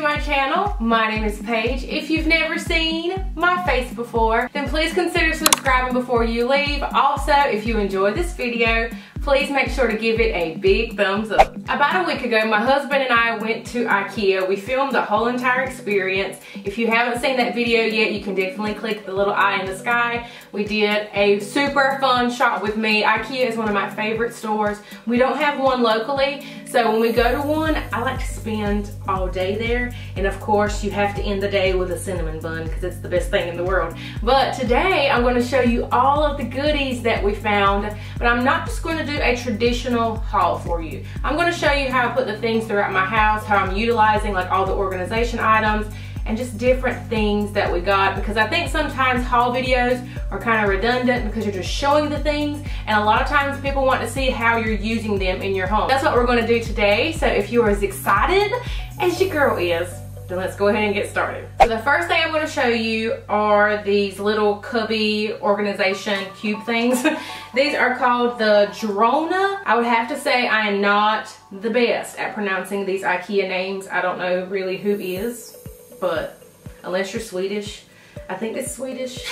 my channel. My name is Paige. If you've never seen my face before, then please consider subscribing before you leave. Also, if you enjoyed this video, please make sure to give it a big thumbs up. About a week ago, my husband and I went to IKEA. We filmed the whole entire experience. If you haven't seen that video yet, you can definitely click the little eye in the sky. We did a super fun shop with me. IKEA is one of my favorite stores. We don't have one locally, so when we go to one, I like to spend all day there. And of course, you have to end the day with a cinnamon bun because it's the best thing in the world. But today, I'm going to show you all of the goodies that we found, but I'm not just going to do a traditional haul for you. I'm going to show you how I put the things throughout my house, how I'm utilizing like all the organization items, and just different things that we got, because I think sometimes haul videos are kind of redundant because you're just showing the things, and a lot of times people want to see how you're using them in your home. That's what we're going to do today. So if you're as excited as your girl is, then let's go ahead and get started. So the first thing I'm going to show you are these little cubby organization cube things. These are called the Drona. I would have to say I am not the best at pronouncing these IKEA names. I don't know really who is, but unless you're Swedish, I think it's Swedish.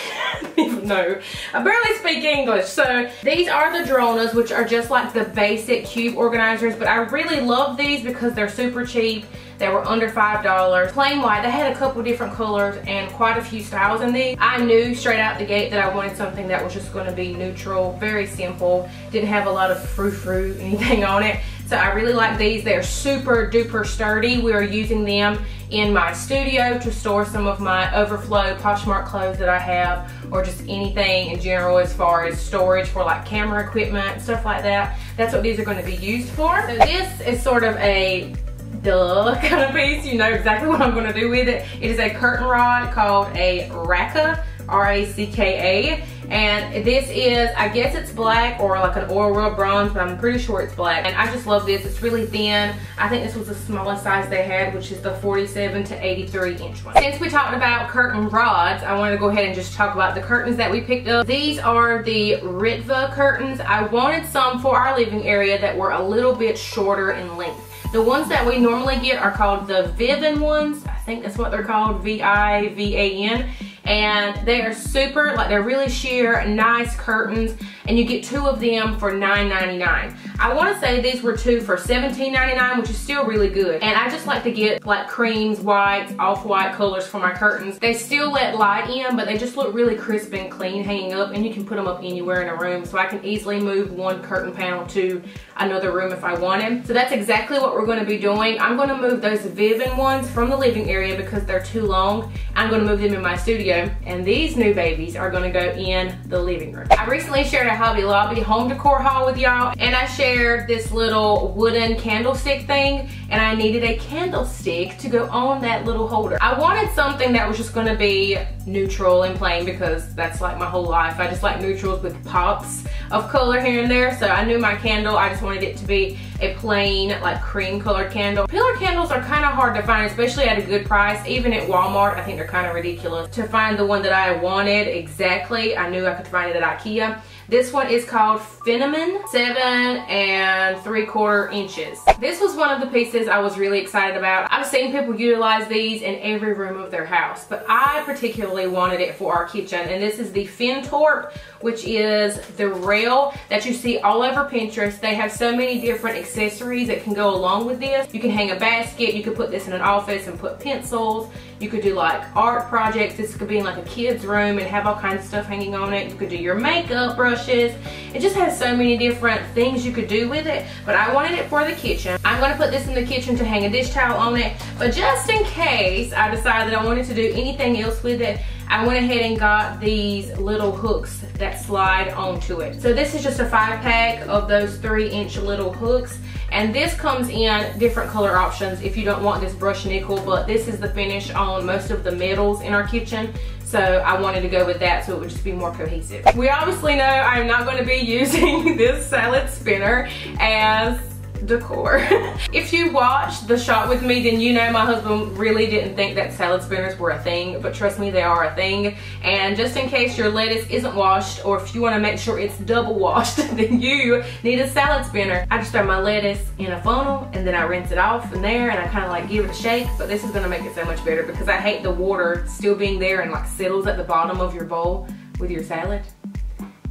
No, I barely speak English. So these are the Dronas, which are just like the basic cube organizers, but I really love these because they're super cheap. They were under $5. Plain white. They had a couple different colors and quite a few styles in these. I knew straight out the gate that I wanted something that was just going to be neutral, very simple, didn't have a lot of frou-frou, anything on it. So I really like these. They're super duper sturdy. We are using them in my studio to store some of my overflow Poshmark clothes that I have, or just anything in general as far as storage for like camera equipment, stuff like that. That's what these are going to be used for. So this is sort of a duh kind of piece. You know exactly what I'm going to do with it. It is a curtain rod called a Racka, R-A-C-K-A, and this is, I guess it's black or like an oil rub bronze, but I'm pretty sure it's black. And I just love this. It's really thin. I think this was the smallest size they had, which is the 47 to 83 inch one. Since we talked about curtain rods, I want to go ahead and just talk about the curtains that we picked up. These are the Ritva curtains. I wanted some for our living area that were a little bit shorter in length. The ones that we normally get are called the Vivan ones. I think that's what they're called, V-I-V-A-N. And they are super, like they're really sheer, nice curtains, and you get two of them for $9.99. I want to say these were two for $17.99, which is still really good. And I just like to get like creams, whites, off-white colors for my curtains. They still let light in, but they just look really crisp and clean hanging up, and you can put them up anywhere in a room, so I can easily move one curtain panel to another room if I wanted. So that's exactly what we're going to be doing. I'm going to move those Vivan ones from the living area because they're too long. I'm going to move them in my studio, and these new babies are going to go in the living room. I recently shared a Hobby Lobby home decor haul with y'all, and I shared this little wooden candlestick thing, and I needed a candlestick to go on that little holder. I wanted something that was just going to be neutral and plain because that's like my whole life. I just like neutrals with pops of color here and there. So I knew my candle, I just wanted it to be a plain like cream colored candle. Pillar candles are kind of hard to find, especially at a good price. Even at Walmart, I think they're kind of ridiculous. To find the one that I wanted exactly, I knew I could find it at IKEA. This one is called Phenomen 7 3/4 inches. This was one of the pieces I was really excited about. I've seen people utilize these in every room of their house, but I particularly wanted it for our kitchen. And this is the Fintorp, which is the rail that you see all over Pinterest. They have so many different accessories that can go along with this. You can hang a basket, you could put this in an office and put pencils. You could do like art projects. This could be in like a kid's room and have all kinds of stuff hanging on it. You could do your makeup brushes. It just has so many different things you could do with it, but I wanted it for the kitchen. I'm going to put this in the kitchen to hang a dish towel on it, but just in case I decided I wanted to do anything else with it, I went ahead and got these little hooks that slide onto it. So this is just a 5-pack of those 3-inch little hooks. And this comes in different color options if you don't want this brushed nickel, but this is the finish on most of the metals in our kitchen. So I wanted to go with that so it would just be more cohesive. We obviously know I'm not going to be using this salad spinner as decor. If you watched the shop with me, then you know my husband really didn't think that salad spinners were a thing, but trust me, they are a thing. And just in case your lettuce isn't washed, or if you want to make sure it's double washed, then you need a salad spinner. I just throw my lettuce in a funnel and then I rinse it off in there and I kind of like give it a shake, but this is going to make it so much better because I hate the water still being there and like settles at the bottom of your bowl with your salad.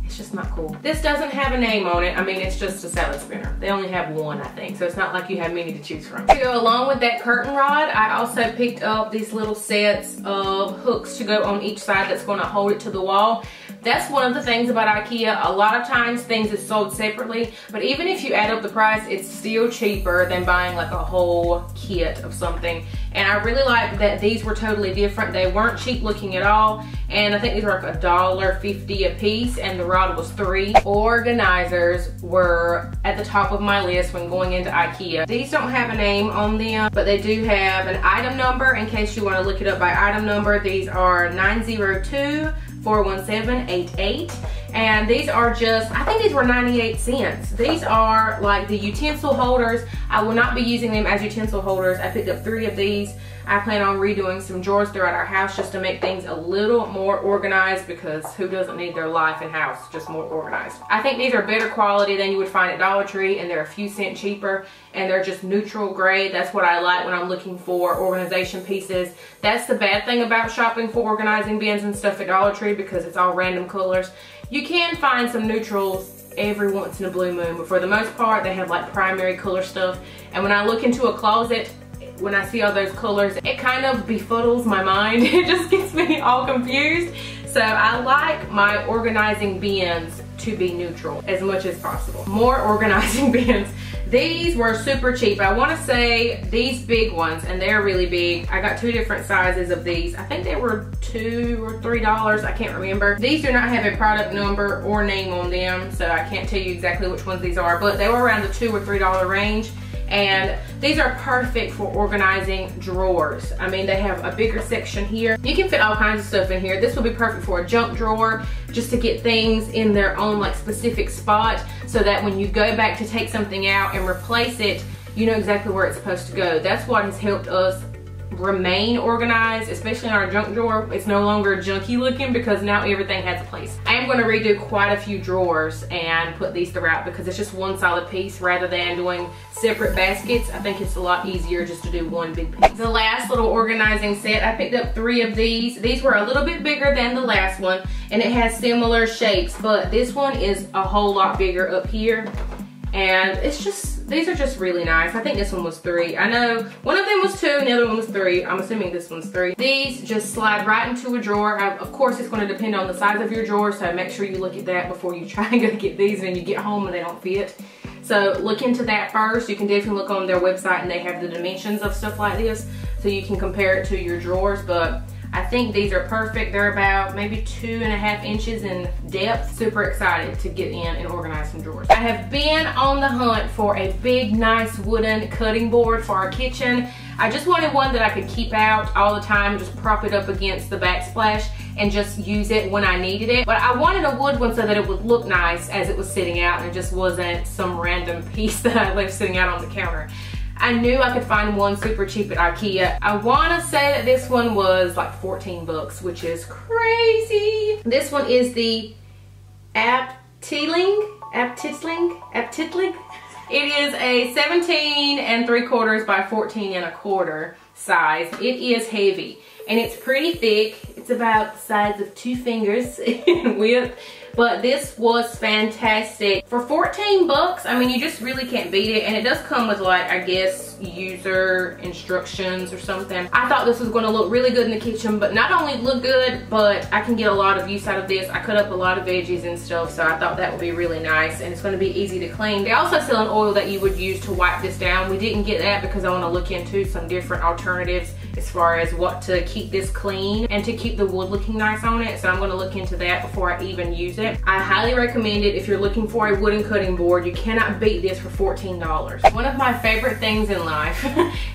It's just not cool. This doesn't have a name on it. I mean, it's just a salad spinner. They only have one, I think, so it's not like you have many to choose from. To go along with that curtain rod, I also picked up these little sets of hooks to go on each side that's going to hold it to the wall. That's one of the things about IKEA. A lot of times things is sold separately, but even if you add up the price, it's still cheaper than buying like a whole kit of something. And I really like that these were totally different. They weren't cheap looking at all. And I think these were like $1.50 a piece, and the rod was $3. Organizers were at the top of my list when going into IKEA. These don't have a name on them, but they do have an item number in case you want to look it up by item number. These are 902-417-88. And these are just, I think these were 98 cents. These are like the utensil holders. I will not be using them as utensil holders. I picked up 3 of these. I plan on redoing some drawers throughout our house just to make things a little more organized, because who doesn't need their life and house just more organized? I think these are better quality than you would find at Dollar Tree, and they're a few cents cheaper, and they're just neutral gray. That's what I like when I'm looking for organization pieces. That's the bad thing about shopping for organizing bins and stuff at Dollar Tree, because it's all random colors. You can find some neutrals every once in a blue moon, but for the most part they have like primary color stuff. And when I look into a closet, when I see all those colors, it kind of befuddles my mind. It just gets me all confused. So I like my organizing bins to be neutral as much as possible. More organizing bins. These were super cheap. I want to say these big ones, and they're really big. I got 2 different sizes of these. I think they were $2 or $3. I can't remember. These do not have a product number or name on them, so I can't tell you exactly which ones these are, but they were around the $2 or $3 range. And these are perfect for organizing drawers. I mean, they have a bigger section here. You can fit all kinds of stuff in here. This would be perfect for a junk drawer, just to get things in their own like specific spot, so that when you go back to take something out and replace it, you know exactly where it's supposed to go. That's what has helped us remain organized, especially in our junk drawer. It's no longer junky looking because now everything has a place. I am going to redo quite a few drawers and put these throughout because it's just one solid piece rather than doing separate baskets. I think it's a lot easier just to do one big piece. The last little organizing set, I picked up 3 of these. These were a little bit bigger than the last one, and it has similar shapes, but this one is a whole lot bigger up here. And it's just, these are just really nice. I think this one was 3. I know one of them was 2 and the other one was 3. I'm assuming this one's 3. These just slide right into a drawer. Of course, it's going to depend on the size of your drawer, so make sure you look at that before you try and go get these and you get home and they don't fit. So look into that first. You can definitely look on their website and they have the dimensions of stuff like this, so you can compare it to your drawers. But I think these are perfect. They're about maybe 2.5 inches in depth. Super excited to get in and organize some drawers. I have been on the hunt for a big, nice wooden cutting board for our kitchen. I just wanted one that I could keep out all the time, just prop it up against the backsplash and just use it when I needed it. But I wanted a wood one so that it would look nice as it was sitting out and it just wasn't some random piece that I left sitting out on the counter. I knew I could find one super cheap at IKEA. I wanna say that this one was like 14 bucks, which is crazy. This one is the Aptitling. It is a 17 3/4 by 14 1/4 size. It is heavy and it's pretty thick. It's about the size of 2 fingers in width. But this was fantastic. For 14 bucks, I mean, you just really can't beat it. And it does come with like, I guess, user instructions or something. I thought this was gonna look really good in the kitchen, but not only look good, but I can get a lot of use out of this. I cut up a lot of veggies and stuff, so I thought that would be really nice. And it's gonna be easy to clean. They also sell an oil that you would use to wipe this down. We didn't get that because I wanna look into some different alternatives, as far as what to keep this clean and to keep the wood looking nice on it. So I'm gonna look into that before I even use it. I highly recommend it if you're looking for a wooden cutting board. You cannot beat this for $14. One of my favorite things in life,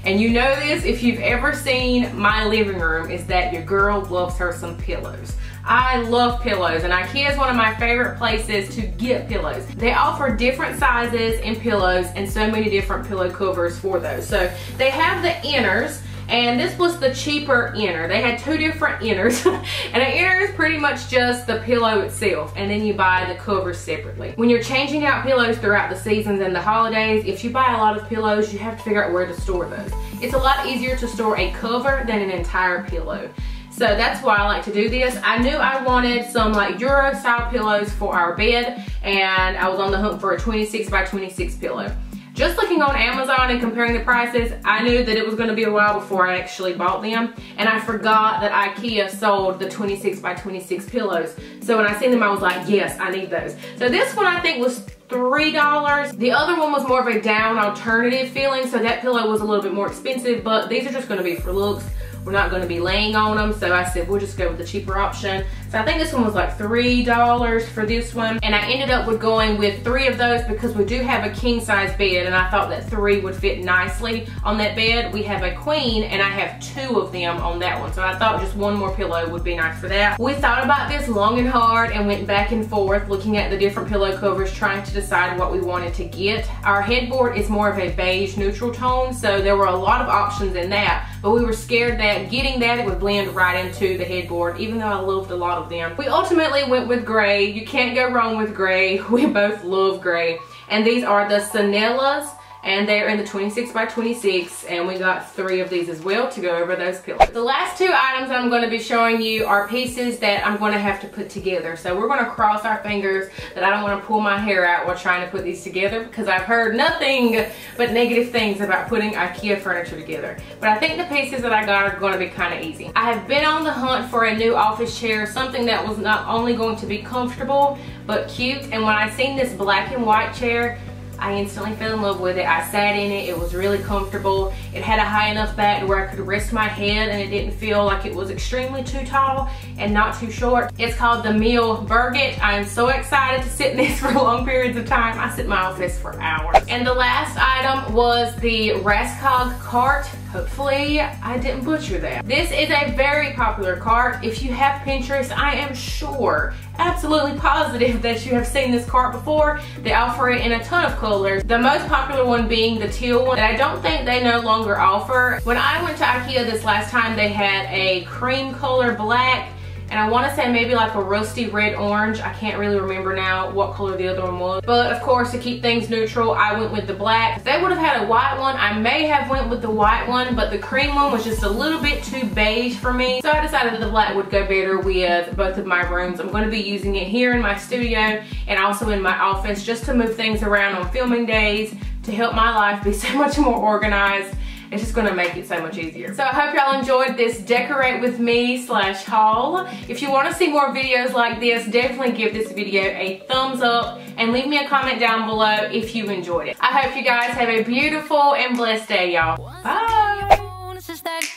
and you know this if you've ever seen my living room, is that your girl loves her some pillows. I love pillows, and IKEA is one of my favorite places to get pillows. They offer different sizes and pillows and so many different pillow covers for those. So they have the inners, and this was the cheaper inner. They had two different inners, and an inner is pretty much just the pillow itself, and then you buy the covers separately. When you're changing out pillows throughout the seasons and the holidays, if you buy a lot of pillows, you have to figure out where to store those. It's a lot easier to store a cover than an entire pillow. So that's why I like to do this. I knew I wanted some like Euro style pillows for our bed, and I was on the hunt for a 26 by 26 pillow. Just looking on Amazon and comparing the prices, I knew that it was gonna be a while before I actually bought them, and I forgot that IKEA sold the 26 by 26 pillows. So when I seen them, I was like, yes, I need those. So this one I think was $3. The other one was more of a down alternative feeling, so that pillow was a little bit more expensive, but these are just gonna be for looks. We're not gonna be laying on them, so I said we'll just go with the cheaper option. So I think this one was like $3 for this one, and I ended up with going with 3 of those because we do have a king size bed, and I thought that 3 would fit nicely on that bed. We have a queen, and I have 2 of them on that one, so I thought just one more pillow would be nice for that. We thought about this long and hard and went back and forth looking at the different pillow covers, trying to decide what we wanted to get. Our headboard is more of a beige neutral tone, so there were a lot of options in that, but we were scared that getting that it would blend right into the headboard, even though I loved a lot of them. We ultimately went with gray. You can't go wrong with gray. We both love gray. And these are the Sanellas, and they're in the 26 by 26, and we got 3 of these as well to go over those pillows. The last 2 items that I'm going to be showing you are pieces that I'm going to have to put together. So we're going to cross our fingers that I don't want to pull my hair out while trying to put these together, because I've heard nothing but negative things about putting IKEA furniture together. But I think the pieces that I got are going to be kind of easy. I have been on the hunt for a new office chair, something that was not only going to be comfortable but cute, and when I seen this black and white chair, I instantly fell in love with it. I sat in it. It was really comfortable. It had a high enough back to where I could rest my head, and it didn't feel like it was extremely too tall and not too short. It's called the Pembroke. I am so excited to sit in this for long periods of time. I sit in my office for hours. And the last item was the Raskog cart. Hopefully I didn't butcher that. This is a very popular cart. If you have Pinterest, I am sure, absolutely positive that you have seen this cart before. They offer it in a ton of colors. The most popular one being the teal one that I don't think they no longer offer. When I went to IKEA this last time, they had a cream color black, and I want to say maybe like a rusty red orange. I can't really remember now what color the other one was, but of course to keep things neutral I went with the black. If they would have had a white one, I may have went with the white one, but the cream one was just a little bit too beige for me, so I decided that the black would go better with both of my rooms. I'm going to be using it here in my studio and also in my office, just to move things around on filming days, to help my life be so much more organized. It's just gonna make it so much easier. So I hope y'all enjoyed this decorate with me / haul. If you wanna see more videos like this, definitely give this video a thumbs up and leave me a comment down below if you enjoyed it. I hope you guys have a beautiful and blessed day, y'all. Bye.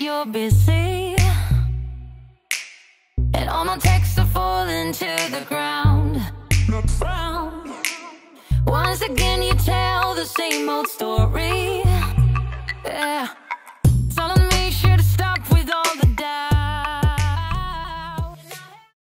You're busy, and all my texts are falling to the ground. Once again you tell the same old story.